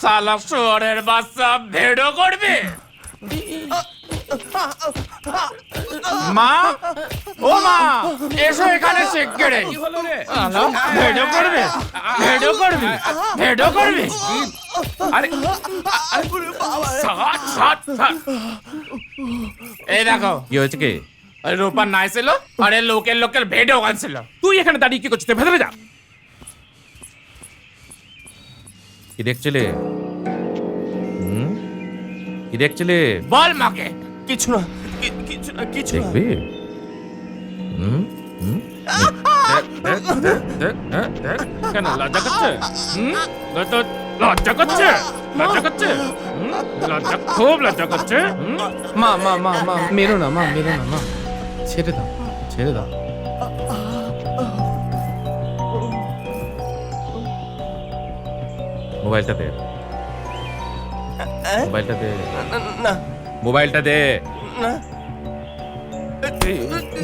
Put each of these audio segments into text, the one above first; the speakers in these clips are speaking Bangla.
শালা শুয়োরের বাচ্চা ভেড়ো করবে। মা, ও মা, এসো এখানে শিগগিরই। শালা ভেড়ো করবে, ভেড়ো করবি, ভেড়ো করবি। আরে ছাড়, ছাড়, ছাড়। এই দেখো কি হয়েছে কি? ওই রূপার নাই ছিল, আরে লোকের লোকের ভেড়ো ছিল। তুই এখানে দাঁড়িয়ে কি করছিস? তুই ভেতরে যা। কি দেখছিলে? কি দেখছিলে? বল মাকে। কিছু না, কিছু না, কিছু না। দেখবি? দেখ, দেখ, দেখ, দেখ, দেখ, দেখ। কেন লজ্জা করছে? তো লজ্জা করছে, লজ্জা করছে, লজ্জা, খুব লজ্জা করছে। মা মা মা মা মেরো না, মা মেরো না, মা ছেড়ে দাও, ছেড়ে দাও। মোবাইলটা দে, মোবাইলটা দে, না, মোবাইলটা দে, না।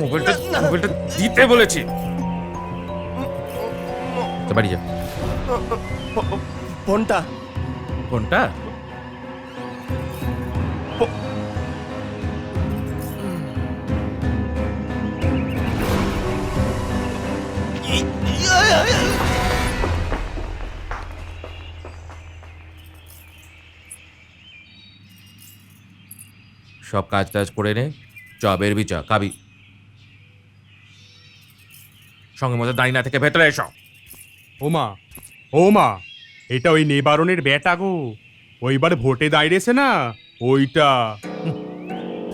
মোবাইলটা, মোবাইলটা দিতে বলেছি। তো বাড়ি যা। ফোনটা কোনটা? সব কাজ টাজ করে নে, চ বেরবি, চ খাবি। সঙ্গে মতো দাঁড়িয়ে না থেকে ভেতরে এসো। ওমা, ওমা, এটা ওই নিবারণের বেটা গো। ওইবার ভোটে দাঁড়িয়েছে না, ওইটা।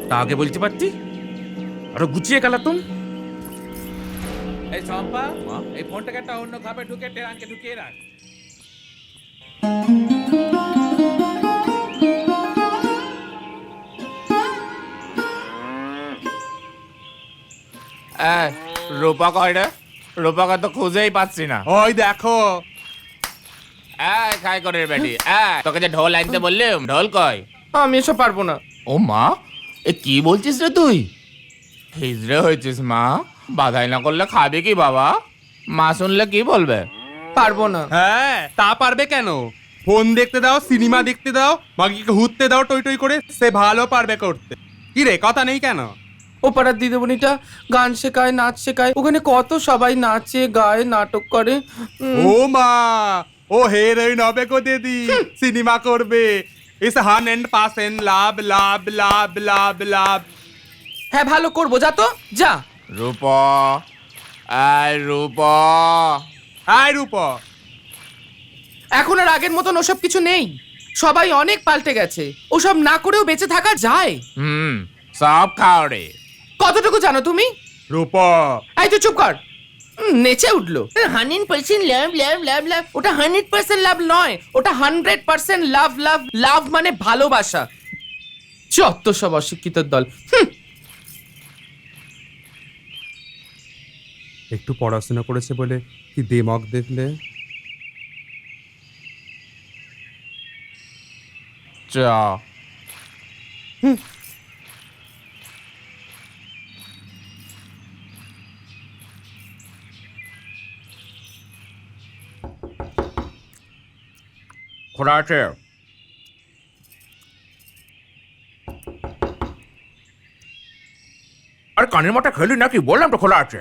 তা আগে বলতে পারতি, আরো গুছিয়ে গেলাম। এই সম্পা, এই ফোনটাকে একটা অন্য খাপে ঢুকে টেরাঙ্কে ঢুকিয়ে রাখ। রূপা কয় রে? রূপাকে তো খুঁজেই পাচ্ছি না। ওই দেখো। খাই করে বেটি, তোকে যে ঢোল আনতে বললাম, ঢোল কয়? আমি এসব পারবো না। ও মা, এ কি বলছিস রে তুই? হিজড়ে হয়েছিস মা, বাধাই না করলে খাবে কি বাবা? মা শুনলে কি বলবে? পারবো না। হ্যাঁ, তা পারবে কেন? ফোন দেখতে দাও, সিনেমা দেখতে দাও, মাগিকে ঘুরতে দাও টই টই করে, সে ভালো পারবে করতে। কি রে, কথা নেই কেন? ও পাড়ার দিদিমণিটা গান শেখায়, নাচ শেখায়, ওখানে কত সবাই নাচে, গায়, নাটক করে। ও মা, ও হেরোইন হবে গো দিদি, সিনেমা করবে। ইস 100% লাভ, লাভ, লাভ, লাভ, লাভ। হ্যাঁ ভালো করবো, যা তো যা। রূপা, রূপা। আয় রূপ, এখন আর আগের মতন ওসব কিছু নেই, সবাই অনেক পাল্টে গেছে। ওসব না করেও বেঁচে থাকা যায়। সব খাও রে। কতটুকু জানো তুমি? রূপ, এই তো চুপ কর। নেচে উঠলো। 100% লাভ লাভ লাভ লাভ। ওটা 100% লাভ নয়, ওটা 100% লাভ লাভ লাভ, মানে ভালোবাসা। যত সব অশিক্ষিত দল। একটু পড়াশোনা করেছে বলে কি দেমক দেখলে। চ খোলা আছে? আর কানের মাথা খেলি নাকি? বললাম তো খোলা আছে।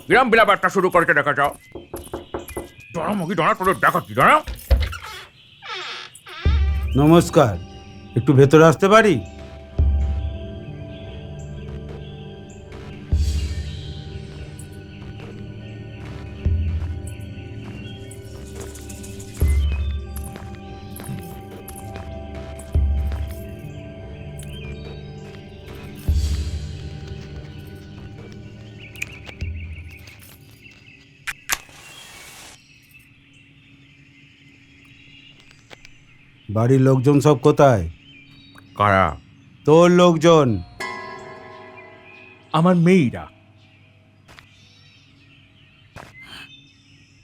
বিরাম বিলাপ একটা শুরু করেছে, দেখা যাও। দাঁড়া মুখি, দাঁড়া, তোদের দেখাচ্ছি, দাঁড়া। নমস্কার, একটু ভেতরে আসতে পারি? বাড়ির লোকজন সব কোথায়? কারা? তোর লোকজন। আমার মেয়েরা।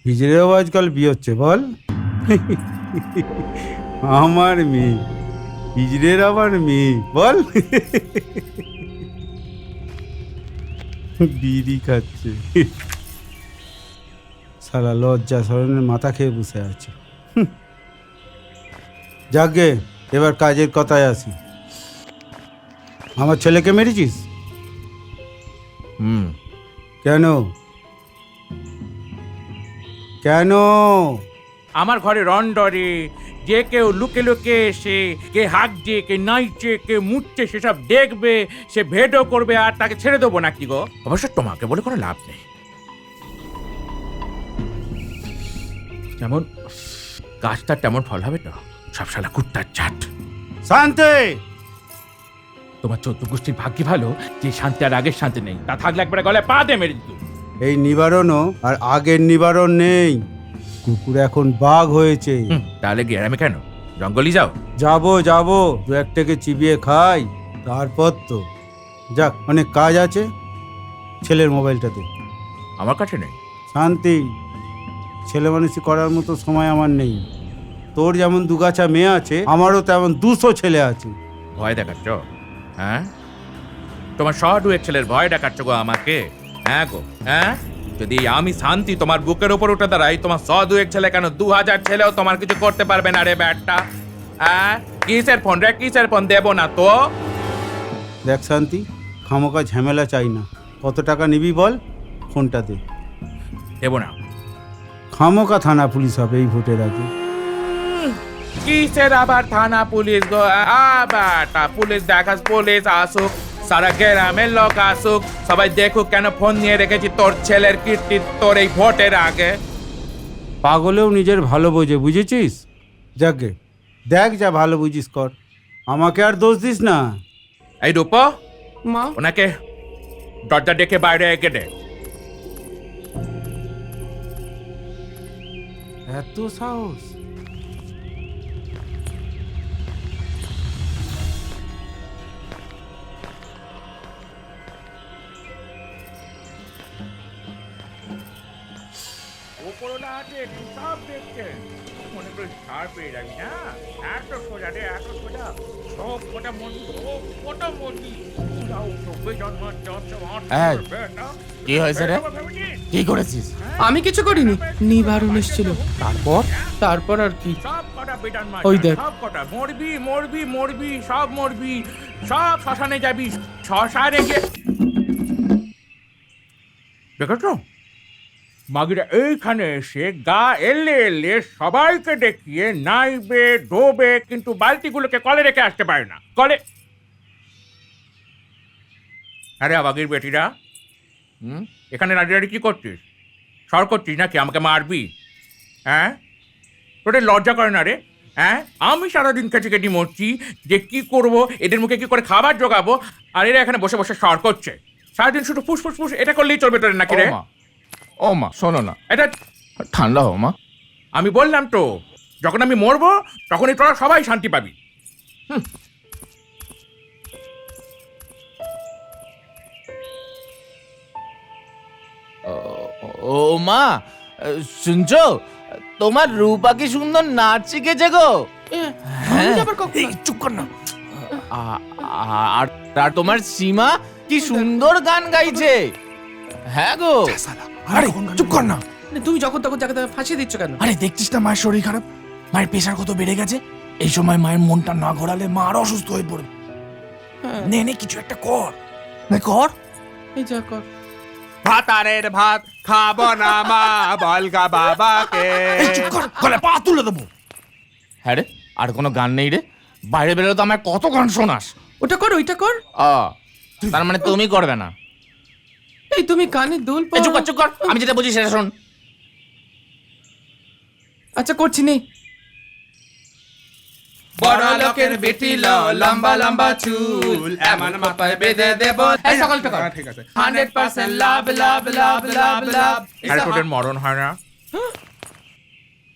হিজড়েও আজকাল বিয়ে হচ্ছে বল? আমার মেয়ে, হিজড়ের আবার মেয়ে, বল। বিড়ি খাচ্ছে সালা লজ্জা শরণের মাথা খেয়ে বসে আছে। যাকে এবার কাজের কথায় আসি। আমার ছেলেকে মেরেছিস? হুম কেন কেন? আমার ঘরে রন্ডরে যে কেউ লুকে লুকে এসে কে হাঁকছে কে নাইছে কে মুচ্ছে সেসব দেখবে, সে ভেটও করবে আর তাকে ছেড়ে দেবো নাকি গো? অবশ্য তোমাকে বলে কোনো লাভ নেই। যেমন গাছটা তেমন ফল হবে তো, সব শালা কুত্তার চাট। শান্তি! তোমার 14 গোষ্ঠীর ভাগ্য ভালো যে শান্তি আর আগের শান্তি নেই, তা থাকলে একবারে গলায় পা দিয়ে মেরে দিত। এই নিবারণও আর আগের নিবারণ নেই। কুকুর এখন বাঘ হয়েছে। তাহলে গ্রামে কেন, জঙ্গলই যাও। যাবো দু একটাকে চিবিয়ে খাই, তারপর তো যাক। অনেক কাজ আছে। ছেলের মোবাইলটাতে। আমার কাছে নেই। শান্তি, ছেলে মানুষই করার মতো সময় আমার নেই। তোর যেমন দুগাছা মেয়ে আছে, আমারও তেমন 200 ছেলে আছে। ভয় দেখাচ্ছ? হ্যাঁ, তোমার শহর ছেলের ভয় দেখাচ্ছ গো আমাকে? হ্যাঁ গো, হ্যাঁ। যদি আমি শান্তি তোমার বুকের উপর উঠে দাঁড়াই, তোমার 100 ছেলে কেন 2000 ছেলেও তোমার কিছু করতে পারবে না রে ব্যাটটা। হ্যাঁ, কিসের ফোন রে, কিসের ফোন? দেবো না তো। দেখ শান্তি, খামোকা ঝামেলা চাই না। কত টাকা নিবি বল, ফোনটা দে। দেবো না। খামোকা থানা পুলিশ হবে এই ভোটের আগে। কিসের আবার থানা পুলিশ গো? আবার পুলিশ দেখাস, পুলিশ আসুক, সারা গ্রামের লোক আসুক, সবাই দেখুক কেন ফোন নিয়ে রেখেছি তোর ছেলের কীর্তি তোর এই ভোটের আগে। পাগলেও নিজের ভালো বোঝে, বুঝেছিস? যাকে দেখ, যা ভালো বুঝিস কর, আমাকে আর দোষ দিস না। এই রূপ, মা, ওনাকে দরজা ডেকে বাইরে এগিয়ে দে। এত সাহস! ওপরওয়ালা আছে, সব দেখছেন। মনে করে ছাড় পেয়ে যাবি না। এত সোজা রে, এত সোজা। সব কটা মন্দি, সব কটা মন্দি। পুরাও 90 জন্ম, 10 এই, কি হয়েছে রে? কি করেছিস? আমি কিছু করিনি। নিবারণ এসেছিল। তারপর আর কি? সব কটা বেটান মার, ওই দেখ। সব কটা মরবি মরবি মরবি, সব মরবি, সব শ্মশানে যাবি। শ্মশানে গিয়ে দেখেছো মাগিরা এইখানে এসে গা এলে এলে সবাইকে দেখিয়ে নাইবে ডোবে, কিন্তু বালতিগুলোকে কলে রেখে আসতে পারে না। কলে আরে আবাগির বেটিরা, এখানে রাজি কি করছিস? সর করছিস নাকি? আমাকে মারবি? হ্যাঁ, তোদের লজ্জা করে না রে? হ্যাঁ, আমি সারাদিন কেটে কেটে মরছি যে কি করব, এদের মুখে কি করে খাবার জোগাবো, আর এরা এখানে বসে বসে সর করছে। সারাদিন শুধু ফুস ফুস ফুস, এটা করলেই চলবে তোদের নাকি রে? ও মা, শোনো না, এটা ঠান্ডা হও মা। আমি বললাম তো, যখন আমি মরবো তখনই তোরা সবাই শান্তি পাবি। ও মা, শুনছো? তোমার রূপা কি সুন্দর নাচ শিখেছে গো। আমি আবার কখন? চুপ কর না। আর আর তোমার সীমা কি সুন্দর গান গাইছে। হ্যাঁ গো। আরে চুপ কর না। তুমি যখন তখন যাকে তাকে ফাঁসিয়ে দিচ্ছ কেন? আরে দেখছিস না মায়ের শরীর খারাপ, মায়ের প্রেশার কত বেড়ে গেছে। এই সময় মায়ের মনটা না ঘোরালে মা আরো অসুস্থ হয়ে পড়বে। নে নে, কিছু একটা কর। নে কর। এই যা কর। ভাতারের ভাত খাবো না মা, বলগা বাবাকে। এই চুপ কর, গলে পা তুলে দেবো। হ্যাঁ রে, আর কোনো গান নেই রে? বাইরে বেরোলে তো আমার কত গান শোনাস। ওটা কর, ওইটা কর। তার মানে তুমি করবে না? এই তুমি কানে দুল এই চুপ কর, চুপ কর, আমি যেটা বুঝি সেটা শোন। আচ্ছা করছি নে। বড় লোকের বেটি লম্বা লম্বা চুল, এমন মাথায় বেঁধে দেব। এই সকালটা কর। ঠিক আছে। 100% লাভ লাভ লাভ লাভ লাভ। আরে তোদের মরণ হয় না?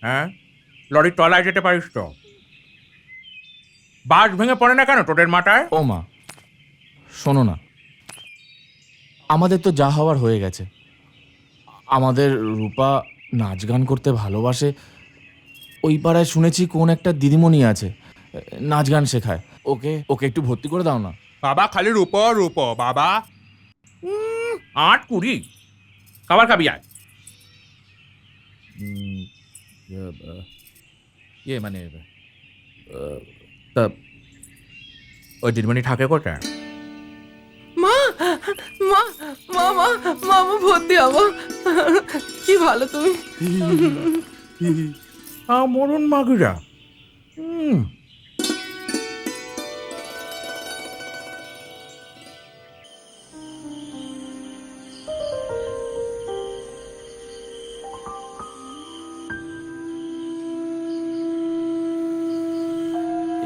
হ্যাঁ, লরির তলায় যেতে পারিস তো? বাস ভেঙে পড়ে না কেন তোদের মাথায়? ও মা, শোনো না, আমাদের তো যা হওয়ার হয়ে গেছে। আমাদের রূপা নাচ গান করতে ভালোবাসে। ওই পাড়ায় শুনেছি কোন একটা দিদিমণি আছে, নাচ গান শেখায়। ওকে ওকে একটু ভর্তি করে দাও না। বাবা খালি রূপ রূপ বাবা। 8:20 খাবার খাবি আয়। ইয়ে মানে তা ওই দিদিমণি থাকে কোথায়? মা মা মা মা মা মা ভর্তি হবো। কি ভালো তুমি। মরণ মাগুরা।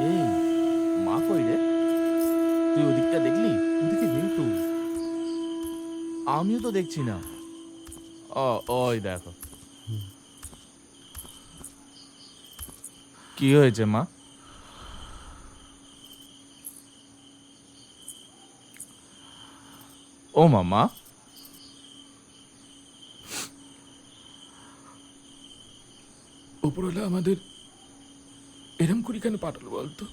এই মা কই রে? তুই ওদিকটা দেখলি? ওদিকে নেই তো। আমিও তো দেখছি না। ওই দেখো। কি হয়েছে মা? ও মামা, উপরওয়ালা আমাদের এরম করি কেন পাঠালো বলতো?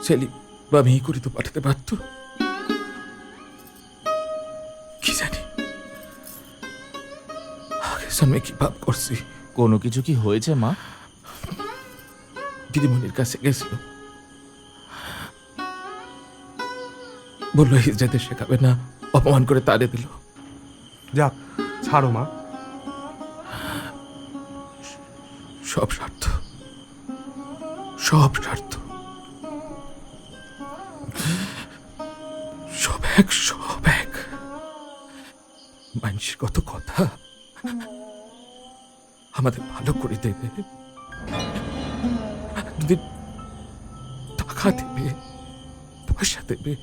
সেলিম বা মেয়ে করে তো পাঠাতে পারতো। কি জানি আগের সামনে কি ভাব করছি। কোনো কিছু কি হয়েছে মা? দিদিমণির কাছে গেছিল, বললো হিজড়াদের শেখাবে না, অপমান করে তাড়িয়ে দিল। যাক, ছাড়ো মা। সব স্বার্থ, সব স্বার্থ, সব এক, সব এক। মানুষের কত কথা, আমাদের ভালো করে দেবে, দুদিন টাকা দেবে, পয়সা দেবে,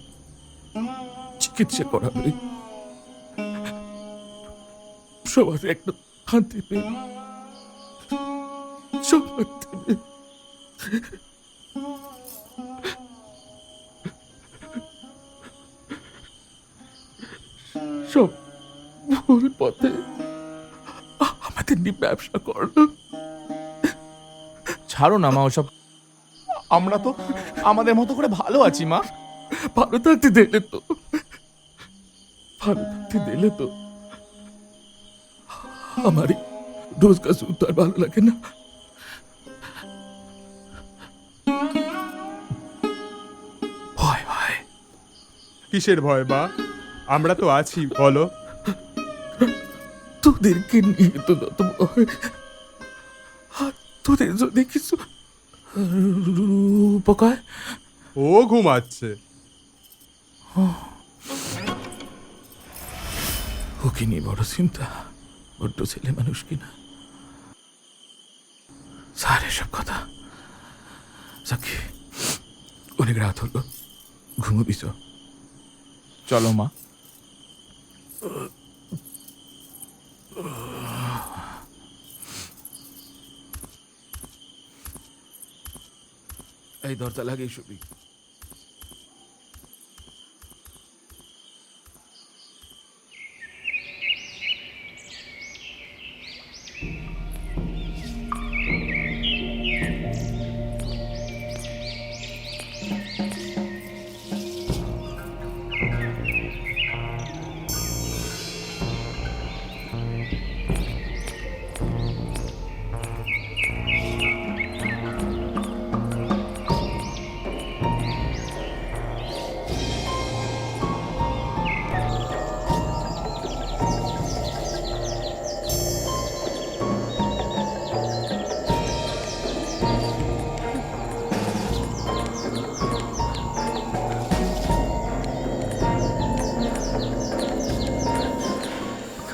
চিকিৎসা করাবে, সবার একটা হাত দেবে, সবার দেবে। সব ভুল পথে আমাদের নিয়ে ব্যবসা করলো। ছাড়ো না মা ওসব। আমরা তো আমাদের মতো করে ভালো আছি মা। ভালো থাকতে দিলে তো, ভালো থাকতে দিলে তো। আমার রোজ কাজ আর ভালো লাগে না। ভয় হয়। কিসের ভয় বা? আমরা তো আছি, বলো। তোদেরকে নিয়ে তো যত ভয়। আর তোদের যদি কিছু উপকার। ও ঘুমাচ্ছে। ওকে নিয়ে বড় চিন্তা। বড্ড ছেলে মানুষ কিনা। স্যার এসব কথা সাক্ষী, অনেক রাত হলো, ঘুমোবি তো? চলো মা। এই দরজা লাগিয়ে শুবি।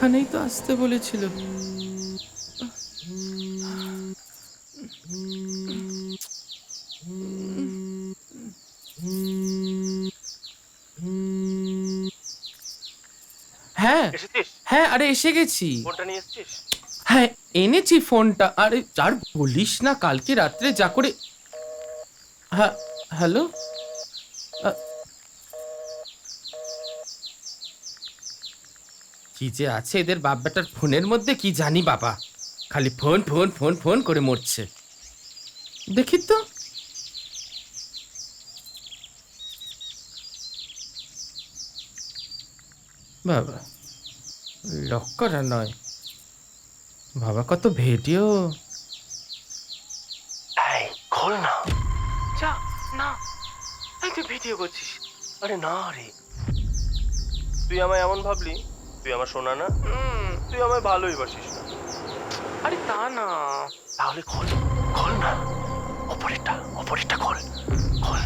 এখানেই তো আসতে বলেছিল। হ্যাঁ হ্যাঁ, আরে এসে গেছি। হ্যাঁ এনেছি ফোনটা। আরে আর বলিস না, কালকে রাত্রে যা করে। হ্যাঁ হ্যালো, কি যে আছে এদের বাপ বেটার ফোনের মধ্যে কি জানি বাবা, খালি ফোন ফোন ফোন ফোন করে মরছে। দেখি তো। বাবা, লক করা নয় বাবা, কত ভিডিও। এই খোল না, যা না, এই তুই ভিডিও করছিস? আরে না রে, তুই আমায় এমন ভাবলি তুই আমার শোনা না? তুই আমায় ভালোই বাসিস না। আরে তা না, তাহলে খোল, খোল না, অপরেরটা খোল, খোল।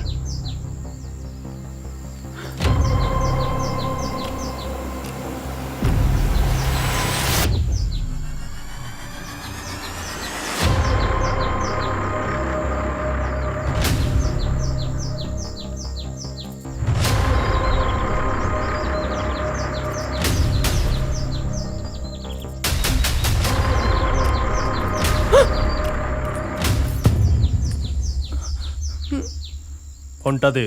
ফোনটা দে।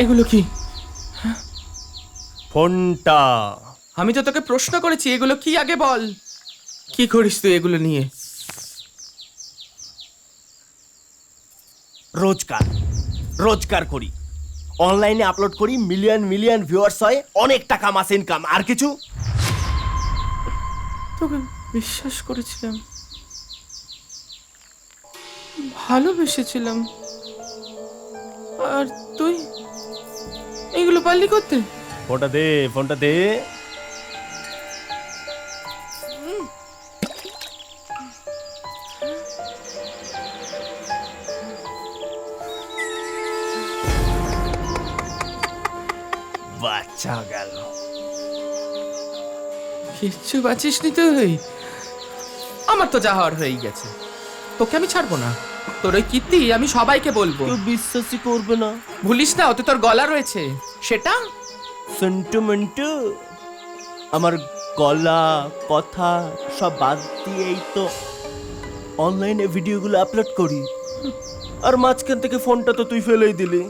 এগুলো কি? ফোনটা। আমি তো তোকে প্রশ্ন করেছি এগুলো কি, আগে বল। কি করিস তুই এগুলো নিয়ে? রোজগার করি, অনলাইনে আপলোড করি, মিলিয়ন মিলিয়ন ভিউয়ার্স হয়, অনেক টাকা মাস ইনকাম। আর কিছু? তোকে বিশ্বাস করেছিলাম, ভালোবেসেছিলাম, আর তুই এগুলো পারলি করতে? ফোনটা দে, ফোনটা দে। বাচ্চা গেল। কিচ্ছু বাঁচিস নি তুই। আমার তো যা হওয়ার হয়েই গেছে, তোকে আমি ছাড়বো না। তোর ওই কীর্তি আমি সবাইকে বলবো। কেউ বিশ্বাসই করবে না। ভুলিস না ওতে তোর গলা রয়েছে, সেটা সেন্টিমেন্ট। আমার গলা কথা সব বাদ দিয়েই তো অনলাইনে ভিডিওগুলো আপলোড করি, আর মাঝখান থেকে ফোনটা তো তুই ফেলেই দিলি।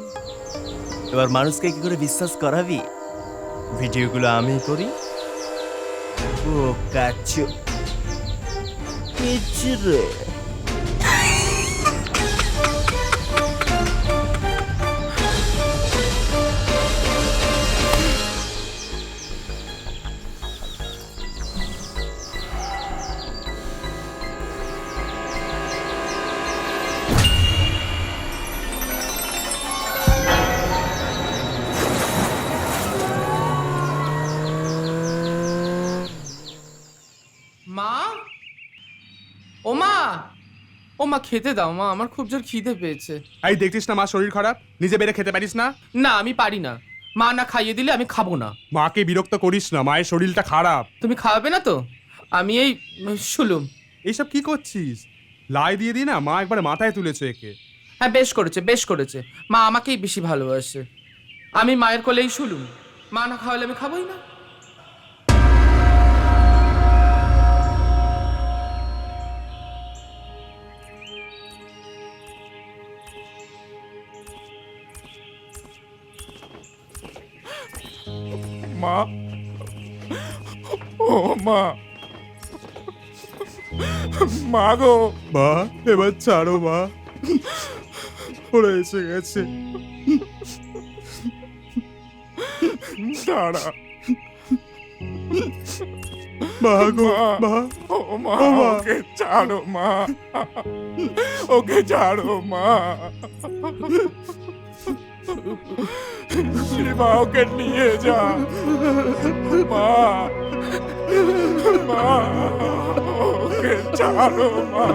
এবার মানুষকে কি করে বিশ্বাস করাবি? ভিডিওগুলো আমি করি। ও কাচু রে। মা, ও মা, ও মা খেতে দাও মা, আমার খুব জোর খিদে পেয়েছে। এই দেখছিস না মা শরীর খারাপ, নিজে বেড়ে খেতে পারিস না? না আমি পারি না, মা না খাইয়ে দিলে আমি খাবো না। মাকে বিরক্ত করিস না, মায়ের শরীরটা খারাপ। তুমি খাওয়াবে না তো? আমি এই শুলুম। এইসব কি করছিস? লাই দিয়ে দি না, মা একবার মাথায় তুলেছে একে। হ্যাঁ বেশ করেছে, বেশ করেছে। মা আমাকেই বেশি ভালোবাসে। আমি মায়ের কোলেই শুলুম, মা না খাওয়ালে আমি খাবোই না। মা, ও মা, মা গো, মা এবার ছাড়ো মা, ওরা এসে গেছে। দাঁড়া মা গো, মা, ও মা, ওকে ছাড়ো মা, ওকে ছাড়ো মা, শিবা ওকে নিয়ে যা মা, মা ওকে ছাড়ো মা।